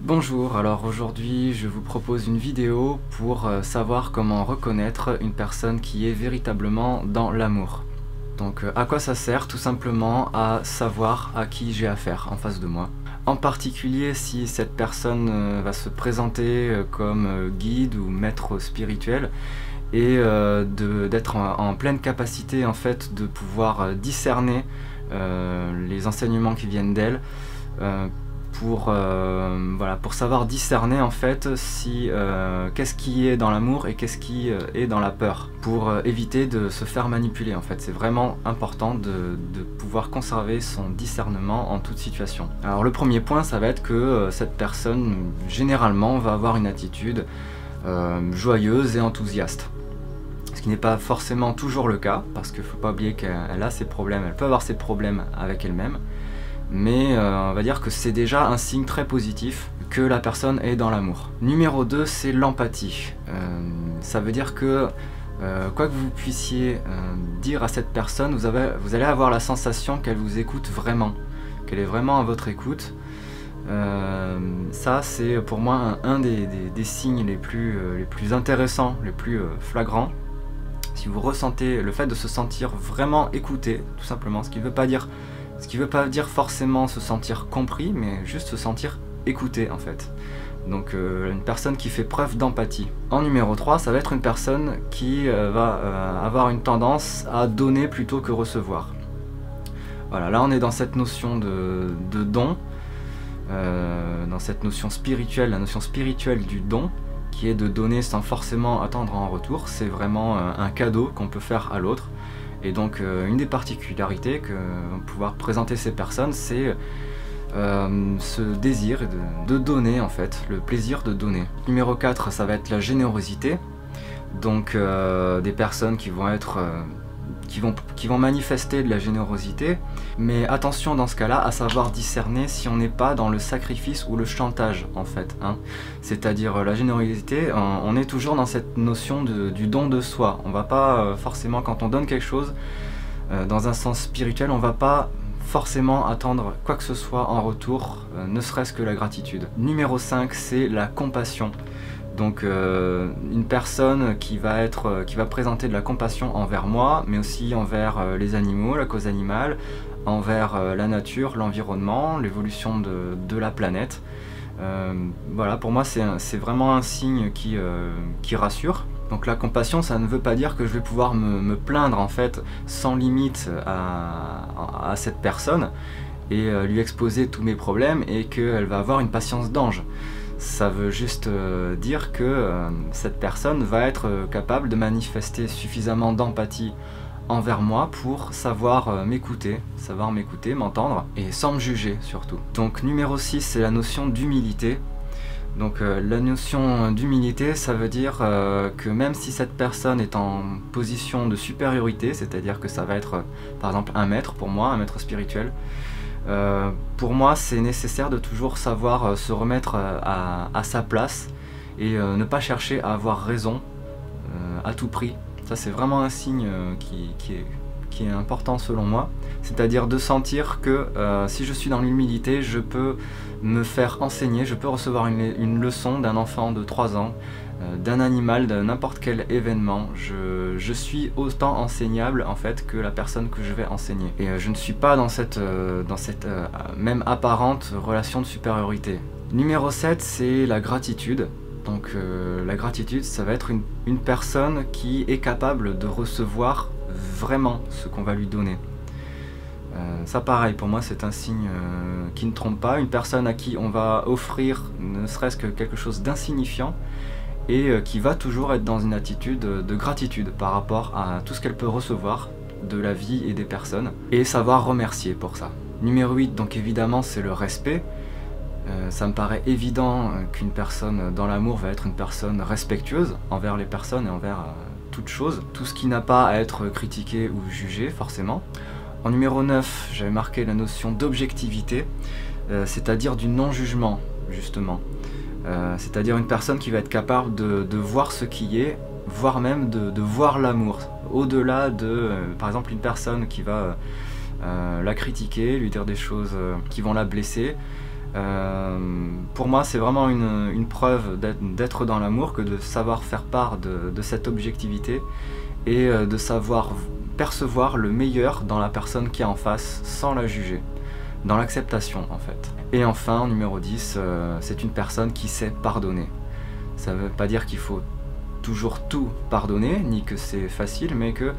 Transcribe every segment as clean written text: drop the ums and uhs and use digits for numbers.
Bonjour, alors aujourd'hui je vous propose une vidéo pour savoir comment reconnaître une personne qui est véritablement dans l'amour. Donc à quoi ça sert? Tout simplement à savoir à qui j'ai affaire en face de moi. En particulier si cette personne va se présenter comme guide ou maître spirituel et d'être en pleine capacité en fait de pouvoir discerner les enseignements qui viennent d'elle pour savoir discerner en fait si qu'est-ce qui est dans l'amour et qu'est-ce qui est dans la peur, pour éviter de se faire manipuler en fait. C'est vraiment important de pouvoir conserver son discernement en toute situation. Alors le premier point, ça va être que cette personne généralement va avoir une attitude joyeuse et enthousiaste. Ce qui n'est pas forcément toujours le cas, parce qu'il ne faut pas oublier qu'elle a ses problèmes, elle peut avoir ses problèmes avec elle-même, mais on va dire que c'est déjà un signe très positif que la personne est dans l'amour. Numéro 2, c'est l'empathie. Ça veut dire que quoi que vous puissiez dire à cette personne, vous allez avoir la sensation qu'elle vous écoute vraiment, qu'elle est vraiment à votre écoute. Ça c'est pour moi un des signes les plus intéressants, les plus flagrants. Si vous ressentez le fait de se sentir vraiment écouté, tout simplement, ce qui veut pas dire forcément se sentir compris, mais juste se sentir écouté en fait. Donc une personne qui fait preuve d'empathie. En numéro 3, ça va être une personne qui va avoir une tendance à donner plutôt que recevoir. Voilà, là on est dans cette notion de don, dans cette notion spirituelle, la notion spirituelle du don, qui est de donner sans forcément attendre en retour. C'est vraiment un cadeau qu'on peut faire à l'autre. Et donc une des particularités que vont pouvoir présenter ces personnes, c'est ce désir de donner en fait, le plaisir de donner. Numéro 4, ça va être la générosité. Donc des personnes qui vont manifester de la générosité, mais attention dans ce cas-là à savoir discerner si on n'est pas dans le sacrifice ou le chantage en fait, hein. C'est-à-dire la générosité, on est toujours dans cette notion du don de soi. On va pas forcément, quand on donne quelque chose dans un sens spirituel, on va pas forcément attendre quoi que ce soit en retour, ne serait-ce que la gratitude. Numéro 5, c'est la compassion. Donc une personne qui va présenter de la compassion envers moi, mais aussi envers les animaux, la cause animale, envers la nature, l'environnement, l'évolution de la planète. Voilà, pour moi c'est vraiment un signe qui rassure. Donc la compassion, ça ne veut pas dire que je vais pouvoir me plaindre en fait sans limite à cette personne et lui exposer tous mes problèmes et qu'elle va avoir une patience d'ange. Ça veut juste dire que cette personne va être capable de manifester suffisamment d'empathie envers moi pour savoir m'écouter, m'entendre, et sans me juger surtout. Donc numéro 6, c'est la notion d'humilité. Donc la notion d'humilité, ça veut dire que même si cette personne est en position de supériorité, c'est-à-dire que ça va être par exemple un maître pour moi, un maître spirituel, pour moi c'est nécessaire de toujours savoir se remettre à sa place et ne pas chercher à avoir raison à tout prix. Ça c'est vraiment un signe qui est important selon moi, c'est-à-dire de sentir que si je suis dans l'humilité, je peux me faire enseigner, je peux recevoir une leçon d'un enfant de 3 ans, d'un animal, de n'importe quel événement. Je suis autant enseignable en fait que la personne que je vais enseigner. Et je ne suis pas dans cette même apparente relation de supériorité. Numéro 7, c'est la gratitude. Donc la gratitude, ça va être une personne qui est capable de recevoir vraiment ce qu'on va lui donner. Ça pareil, pour moi c'est un signe qui ne trompe pas. Une personne à qui on va offrir ne serait-ce que quelque chose d'insignifiant et qui va toujours être dans une attitude de gratitude par rapport à tout ce qu'elle peut recevoir de la vie et des personnes, et savoir remercier pour ça. Numéro 8, donc évidemment c'est le respect. Ça me paraît évident qu'une personne dans l'amour va être une personne respectueuse envers les personnes et envers toute chose, tout ce qui n'a pas à être critiqué ou jugé forcément. En numéro 9, j'avais marqué la notion d'objectivité, c'est-à-dire du non-jugement justement. C'est-à-dire une personne qui va être capable de voir ce qui est, voire même de voir l'amour, au-delà de, par exemple, une personne qui va la critiquer, lui dire des choses qui vont la blesser. Pour moi, c'est vraiment une preuve d'être dans l'amour que de savoir faire part de cette objectivité et de savoir percevoir le meilleur dans la personne qui est en face sans la juger, dans l'acceptation en fait. Et enfin, numéro 10, c'est une personne qui sait pardonner. Ça ne veut pas dire qu'il faut toujours tout pardonner, ni que c'est facile, mais que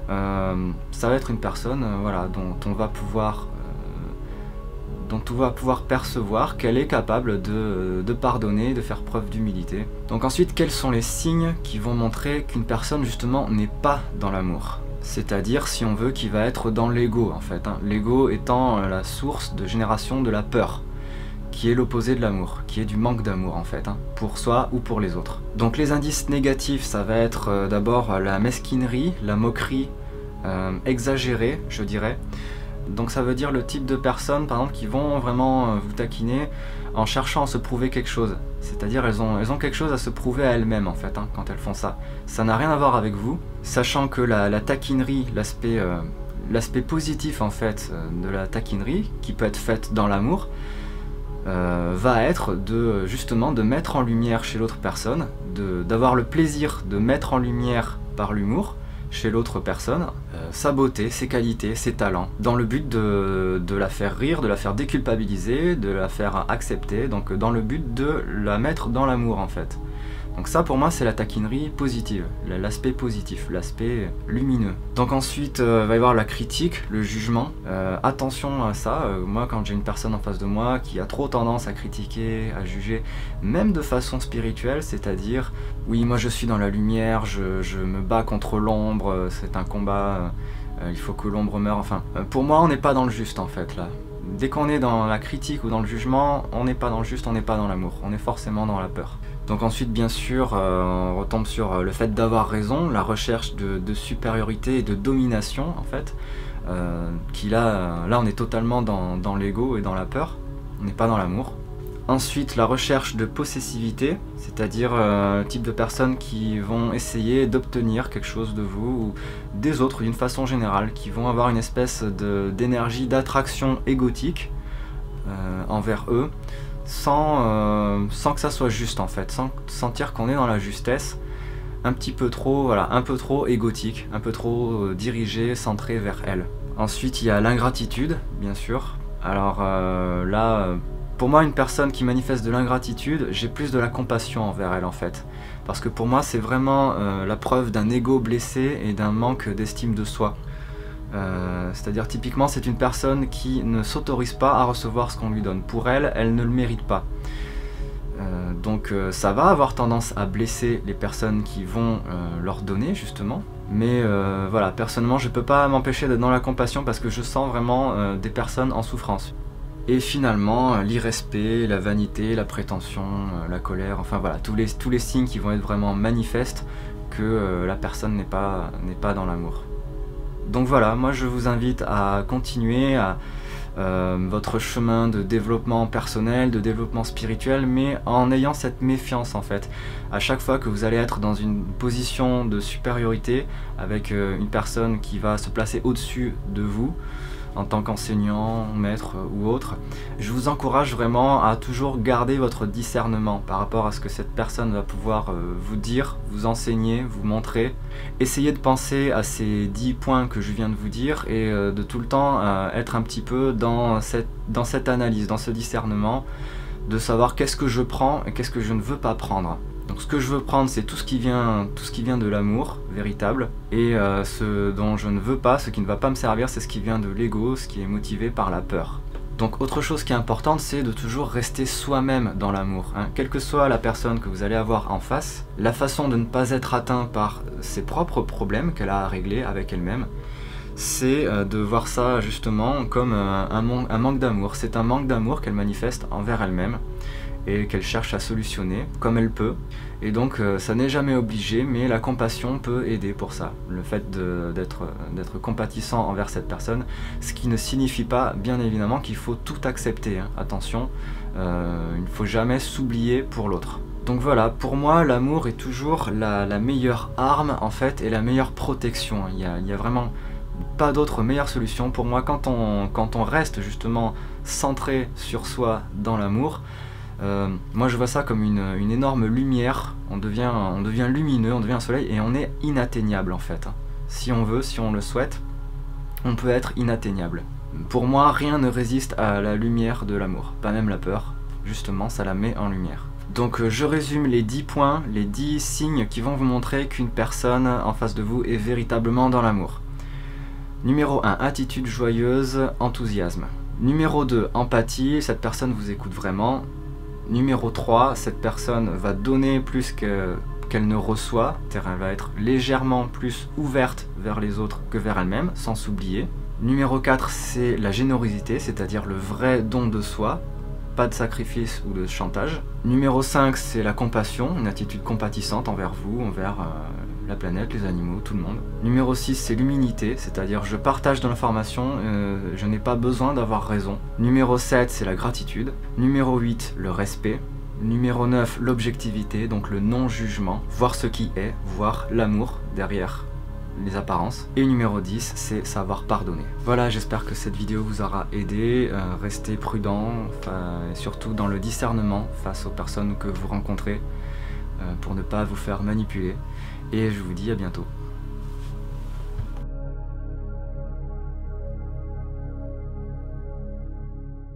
ça va être une personne voilà, dont on va pouvoir percevoir qu'elle est capable de pardonner, de faire preuve d'humilité. Donc ensuite, quels sont les signes qui vont montrer qu'une personne justement n'est pas dans l'amour? C'est-à-dire, si on veut, qu'il va être dans l'ego en fait, hein. L'ego étant la source de génération de la peur, qui est l'opposé de l'amour, qui est du manque d'amour en fait, hein, pour soi ou pour les autres. Donc les indices négatifs, ça va être d'abord la mesquinerie, la moquerie exagérée, je dirais. Donc ça veut dire le type de personnes par exemple qui vont vraiment vous taquiner en cherchant à se prouver quelque chose. C'est-à-dire elles ont quelque chose à se prouver à elles-mêmes en fait, hein, quand elles font ça. Ça n'a rien à voir avec vous, sachant que la taquinerie, l'aspect positif en fait de la taquinerie, qui peut être faite dans l'amour, va être justement de mettre en lumière chez l'autre personne, d'avoir le plaisir de mettre en lumière par l'humour chez l'autre personne sa beauté, ses qualités, ses talents, dans le but de la faire rire, de la faire déculpabiliser, de la faire accepter, donc dans le but de la mettre dans l'amour en fait. Donc ça pour moi c'est la taquinerie positive, l'aspect positif, l'aspect lumineux. Donc ensuite va y avoir la critique, le jugement. Attention à ça, moi quand j'ai une personne en face de moi qui a trop tendance à critiquer, à juger, même de façon spirituelle, c'est-à-dire oui moi je suis dans la lumière, je me bats contre l'ombre, c'est un combat, il faut que l'ombre meure, enfin pour moi on n'est pas dans le juste en fait là. Dès qu'on est dans la critique ou dans le jugement, on n'est pas dans le juste, on n'est pas dans l'amour, on est forcément dans la peur. Donc ensuite, bien sûr, on retombe sur le fait d'avoir raison, la recherche de supériorité et de domination, en fait, qui là on est totalement dans l'ego et dans la peur, on n'est pas dans l'amour. Ensuite, la recherche de possessivité, c'est-à-dire type de personnes qui vont essayer d'obtenir quelque chose de vous ou des autres d'une façon générale, qui vont avoir une espèce d'énergie d'attraction égotique envers eux, sans que ça soit juste en fait, sans sentir qu'on est dans la justesse, un petit peu trop, voilà, un peu trop égotique, un peu trop dirigé, centré vers elle. Ensuite, il y a l'ingratitude, bien sûr. Alors là, pour moi, une personne qui manifeste de l'ingratitude, j'ai plus de la compassion envers elle en fait. Parce que pour moi, c'est vraiment la preuve d'un ego blessé et d'un manque d'estime de soi. C'est-à-dire typiquement c'est une personne qui ne s'autorise pas à recevoir ce qu'on lui donne. Pour elle, elle ne le mérite pas. Donc ça va avoir tendance à blesser les personnes qui vont leur donner justement. Mais voilà, personnellement je peux pas m'empêcher d'être dans la compassion parce que je sens vraiment des personnes en souffrance. Et finalement l'irrespect, la vanité, la prétention, la colère, enfin voilà, tous les signes qui vont être vraiment manifestes que la personne n'est pas dans l'amour. Donc voilà, moi je vous invite à continuer à votre chemin de développement personnel, de développement spirituel, mais en ayant cette méfiance en fait. À chaque fois que vous allez être dans une position de supériorité avec une personne qui va se placer au-dessus de vous, en tant qu'enseignant, maître ou autre, je vous encourage vraiment à toujours garder votre discernement par rapport à ce que cette personne va pouvoir vous dire, vous enseigner, vous montrer. Essayez de penser à ces 10 points que je viens de vous dire et de tout le temps être un petit peu dans cette analyse, dans ce discernement, de savoir qu'est-ce que je prends et qu'est-ce que je ne veux pas prendre. Donc ce que je veux prendre, c'est tout ce qui vient de l'amour véritable, et ce dont je ne veux pas, ce qui ne va pas me servir, c'est ce qui vient de l'ego, ce qui est motivé par la peur. Donc autre chose qui est importante, c'est de toujours rester soi-même dans l'amour, hein. Quelle que soit la personne que vous allez avoir en face, la façon de ne pas être atteint par ses propres problèmes qu'elle a à régler avec elle-même, c'est de voir ça justement comme un manque d'amour. C'est un manque d'amour qu'elle manifeste envers elle-même et qu'elle cherche à solutionner comme elle peut. Et donc ça n'est jamais obligé, mais la compassion peut aider pour ça. Le fait d'être compatissant envers cette personne, ce qui ne signifie pas bien évidemment qu'il faut tout accepter, hein. Attention, il ne faut jamais s'oublier pour l'autre. Donc voilà, pour moi l'amour est toujours la meilleure arme en fait et la meilleure protection. Il y a vraiment pas d'autre meilleure solution. Pour moi, quand on reste justement centré sur soi dans l'amour, moi je vois ça comme une énorme lumière. On devient lumineux, on devient un soleil et on est inatteignable en fait. Si on veut, si on le souhaite, on peut être inatteignable. Pour moi, rien ne résiste à la lumière de l'amour, pas même la peur. Justement, ça la met en lumière. Donc je résume les 10 points, les 10 signes qui vont vous montrer qu'une personne en face de vous est véritablement dans l'amour. Numéro 1, attitude joyeuse, enthousiasme. Numéro 2, empathie, cette personne vous écoute vraiment. Numéro 3, cette personne va donner plus qu'elle ne reçoit, c'est-à-dire elle va être légèrement plus ouverte vers les autres que vers elle-même, sans s'oublier. Numéro 4, c'est la générosité, c'est-à-dire le vrai don de soi, pas de sacrifice ou de chantage. Numéro 5, c'est la compassion, une attitude compatissante envers vous, envers la planète, les animaux, tout le monde. Numéro 6, c'est l'humilité, c'est-à-dire je partage de l'information, je n'ai pas besoin d'avoir raison. Numéro 7, c'est la gratitude. Numéro 8, le respect. Numéro 9, l'objectivité, donc le non-jugement, voir ce qui est, voir l'amour derrière les apparences. Et numéro 10, c'est savoir pardonner. Voilà, j'espère que cette vidéo vous aura aidé. Restez prudent, et surtout dans le discernement face aux personnes que vous rencontrez pour ne pas vous faire manipuler. Et je vous dis à bientôt.